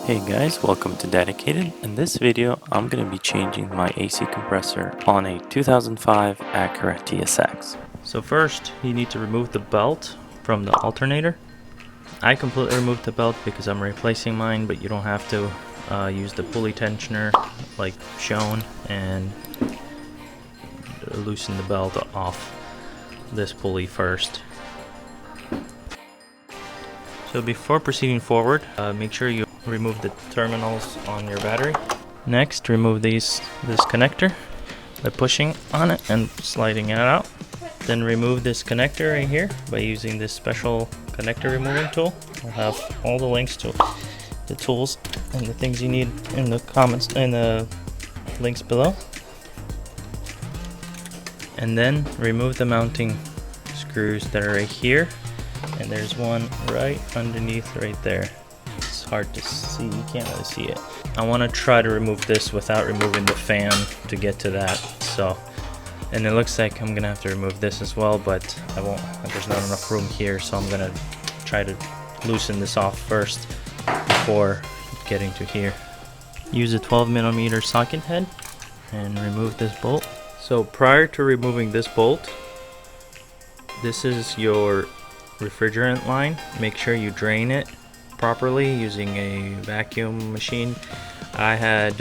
Hey guys, welcome to Dedicated. In this video, I'm going to be changing my AC compressor on a 2005 Acura TSX. So first, you need to remove the belt from the alternator. I completely removed the belt because I'm replacing mine, but you don't have to use the pulley tensioner like shown and loosen the belt off this pulley first. So before proceeding forward, make sure you remove the terminals on your battery. Next, remove this connector by pushing on it and sliding it out. Then remove this connector right here by using this special connector removing tool. I'll have all the links to the tools and the things you need in the comments and the links below. And then remove the mounting screws that are right here. And there's one right underneath right there. It's hard to see, you can't really see it. I want to try to remove this without removing the fan to get to that. And it looks like I'm gonna have to remove this as well, but I won't. There's not enough room here, so I'm gonna try to loosen this off first before getting to here. Use a 12mm socket head and remove this bolt. So prior to removing this bolt, this is your refrigerant line. Make sure you drain it properly using a vacuum machine. I had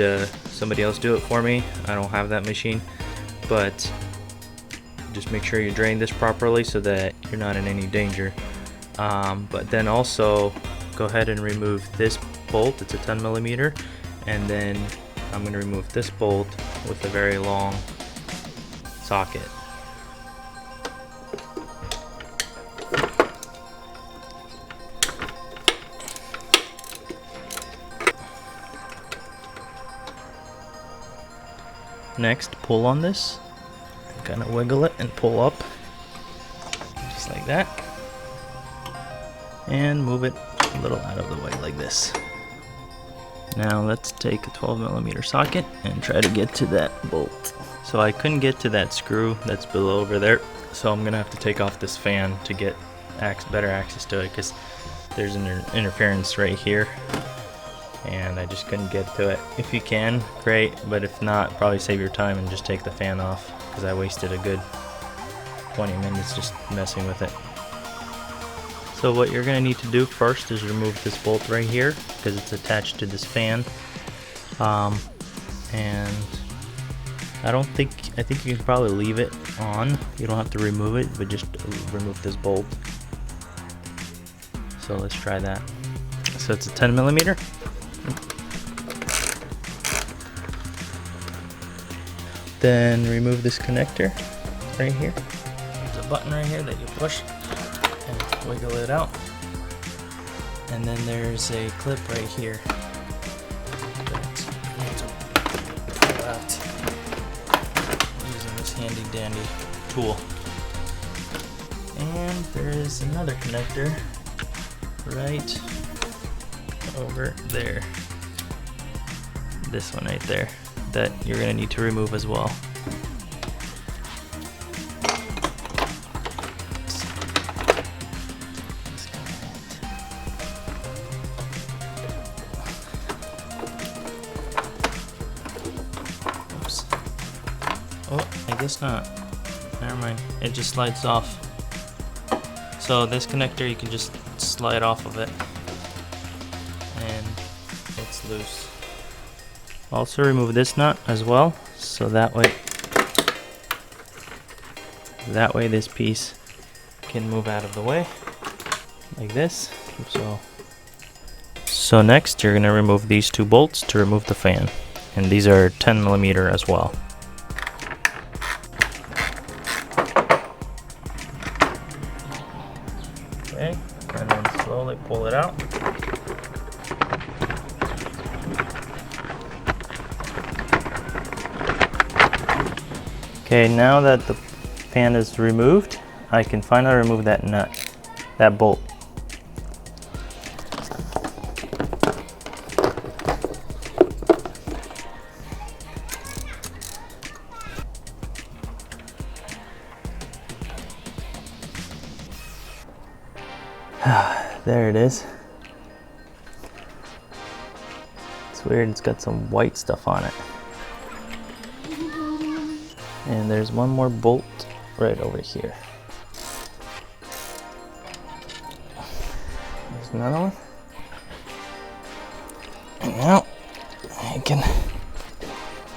somebody else do it for me. I don't have that machine, but just make sure you drain this properly so that you're not in any danger. But then also go ahead and remove this bolt. It's a 10mm, and then I'm going to remove this bolt with a very long socket. Next, pull on this, kind of wiggle it and pull up, just like that, and move it a little out of the way like this. Now let's take a 12mm socket and try to get to that bolt. So I couldn't get to that screw that's below over there, so I'm gonna have to take off this fan to get better access to it, because there's an interference right here. And I just couldn't get to it. If you can, great, but if not, probably save your time and just take the fan off, because I wasted a good 20 minutes just messing with it. So what you're going to need to do first is remove this bolt right here, because it's attached to this fan. And I think you can probably leave it on. You don't have to remove it, but just remove this bolt. So let's try that. So it's a 10mm. Then remove this connector right here. There's a button right here that you push and wiggle it out. And then there's a clip right here that you need to pull out using this handy dandy tool. And there is another connector right over there. This one right there that you're going to need to remove as well. Oops. Oh, I guess not. Never mind. It just slides off. So this connector, you can just slide off of it and it's loose. Also remove this nut as well, so that way this piece can move out of the way like this. So next you're going to remove these two bolts to remove the fan, and these are 10mm as well. Okay, and then slowly pull it out. Okay, now that the fan is removed, I can finally remove that nut, that bolt. There it is. weird, it's got some white stuff on it. And there's one more bolt right over here. There's another one. And now I can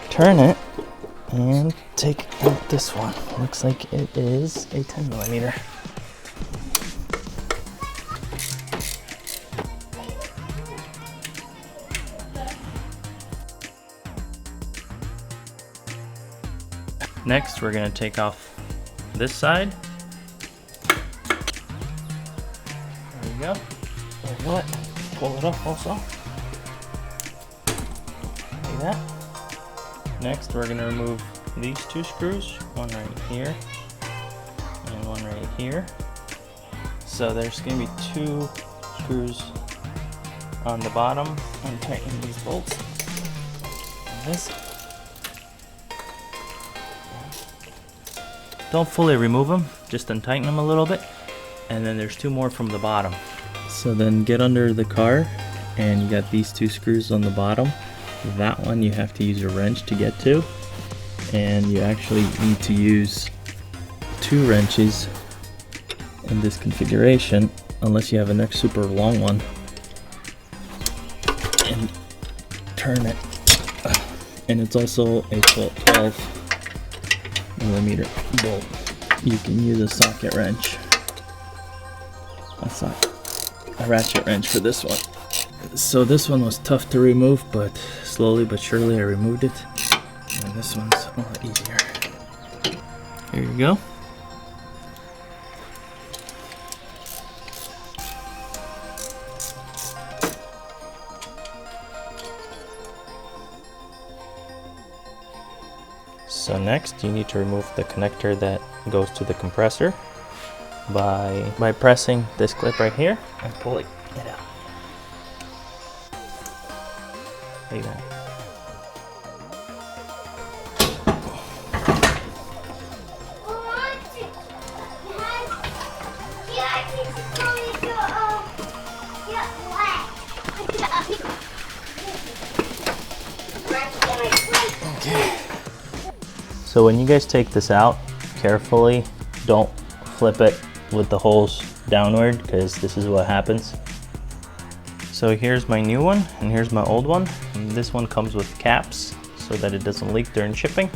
turn it and take out this one. Looks like it is a 10mm. Next, we're going to take off this side. There we go. There we go. Pull it up also. Like that. Next, we're going to remove these two screws. One right here and one right here. So there's going to be two screws on the bottom. Untighten these bolts. Like this. Don't fully remove them, just untighten them a little bit. And then there's two more from the bottom. So then get under the car and you got these two screws on the bottom. That one you have to use a wrench to get to. And you actually need to use two wrenches in this configuration unless you have a super long one. And turn it. And it's also a 12mm bolt. You can use a socket wrench. A ratchet wrench for this one. So this one was tough to remove, but slowly but surely I removed it. And this one's a lot easier. Here you go. So next you need to remove the connector that goes to the compressor by pressing this clip right here and pulling it out. Like that. Okay. So when you guys take this out, carefully, don't flip it with the holes downward, because this is what happens. So here's my new one and here's my old one. And this one comes with caps so that it doesn't leak during shipping.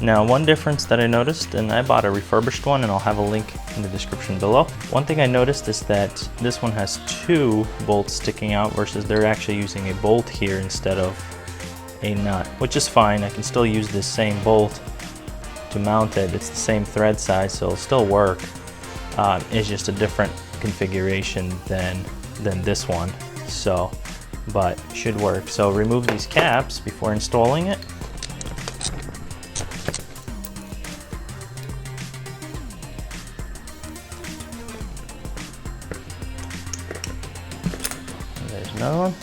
Now, one difference that I noticed, and I bought a refurbished one and I'll have a link in the description below. One thing I noticed is that this one has two bolts sticking out versus they're actually using a bolt here instead of a nut, which is fine. I can still use this same bolt to mount it. It's the same thread size, so it'll still work. It's just a different configuration than this one, so but should work. So remove these caps before installing it. And there's another one.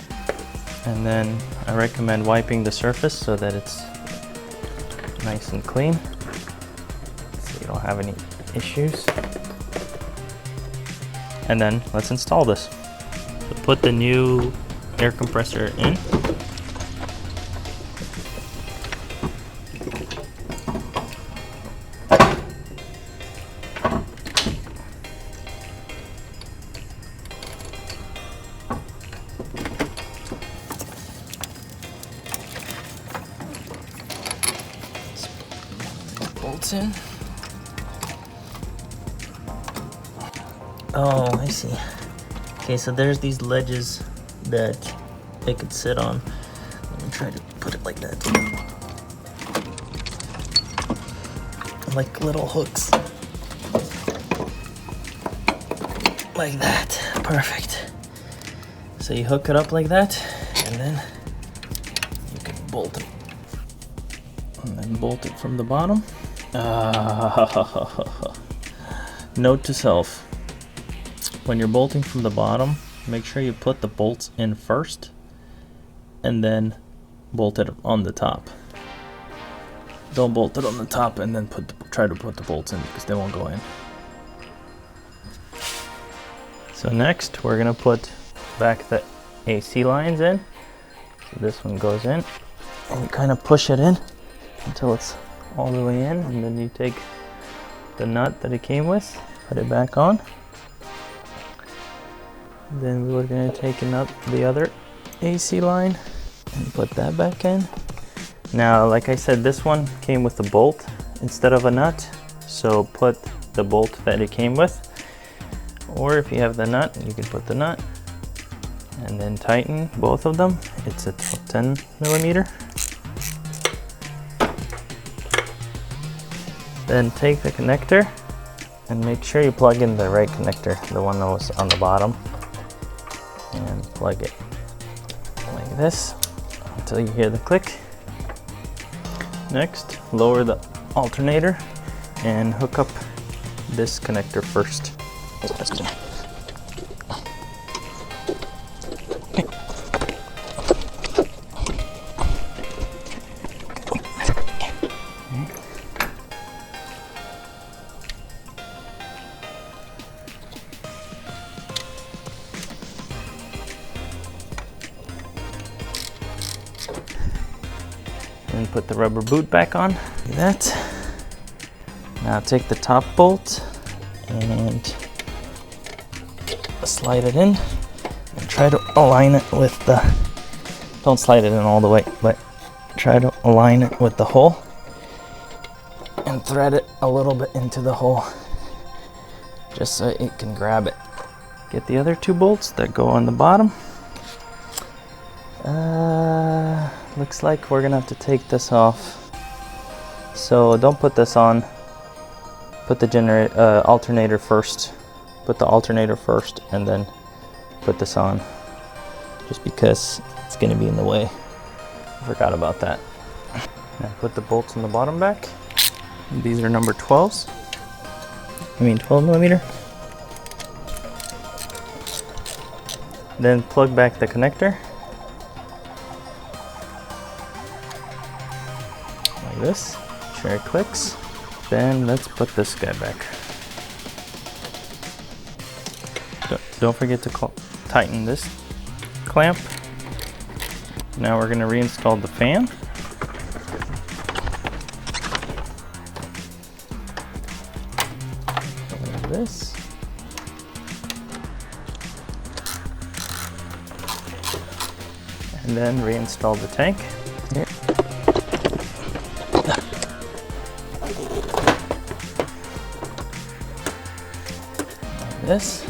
And then I recommend wiping the surface so that it's nice and clean, so you don't have any issues. And then let's install this. So put the new air compressor in. Bolts in. Oh, I see. Okay, so there's these ledges that it could sit on. Let me try to put it like that. Like little hooks. Like that. Perfect. So you hook it up like that, and then you can bolt it. And then bolt it from the bottom. Note to self. When you're bolting from the bottom, make sure you put the bolts in first and then bolt it on the top. Don't bolt it on the top and then try to put the bolts in, because they won't go in. So next we're gonna put back the AC lines in. So this one goes in, and you kind of push it in until it's all the way in, and then you take the nut that it came with, put it back on. Then we're going to take the other AC line and put that back in. Now, like I said, this one came with a bolt instead of a nut, so put the bolt that it came with, or if you have the nut, you can put the nut, and then tighten both of them. It's a 10 millimeter. Then take the connector and make sure you plug in the right connector, the one that was on the bottom, and plug it like this until you hear the click. Next, lower the alternator and hook up this connector first. And put the rubber boot back on, like that. Now take the top bolt and slide it in and try to align it with the, don't slide it in all the way, but try to align it with the hole and thread it a little bit into the hole just so it can grab it. Get the other two bolts that go on the bottom. Looks like we're gonna have to take this off. So don't put this on. Put the alternator first. Put the alternator first and then put this on. Just because it's gonna be in the way. I forgot about that. Now put the bolts on the bottom back. These are number 12s. 12 millimeter. Then plug back the connector. Like this, sure it clicks. Then let's put this guy back. Don't forget to tighten this clamp. Now we're going to reinstall the fan. Like this. And then reinstall the tank. Here. This.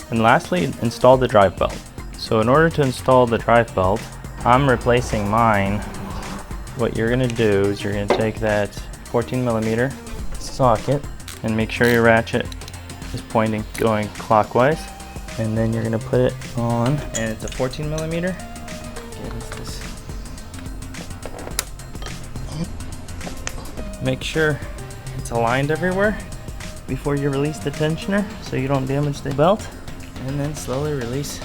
And lastly, install the drive belt. So in order to install the drive belt, I'm replacing mine. What you're gonna do is you're gonna take that 14 millimeter socket and make sure your ratchet is going clockwise. And then you're gonna put it on, and it's a 14 millimeter. Make sure it's aligned everywhere before you release the tensioner so you don't damage the belt. And then slowly release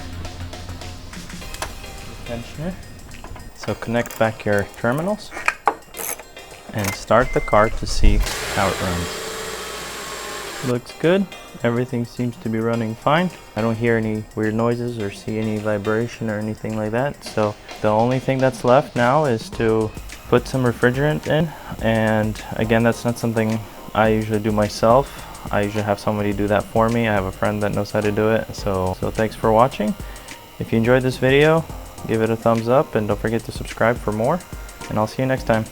the tensioner. So connect back your terminals and start the car to see how it runs. Looks good. Everything seems to be running fine. I don't hear any weird noises or see any vibration or anything like that. So the only thing that's left now is to put some refrigerant in. And again, that's not something I usually do myself. I usually have somebody do that for me. I have a friend that knows how to do it. So thanks for watching. If you enjoyed this video, give it a thumbs up and don't forget to subscribe for more. And I'll see you next time.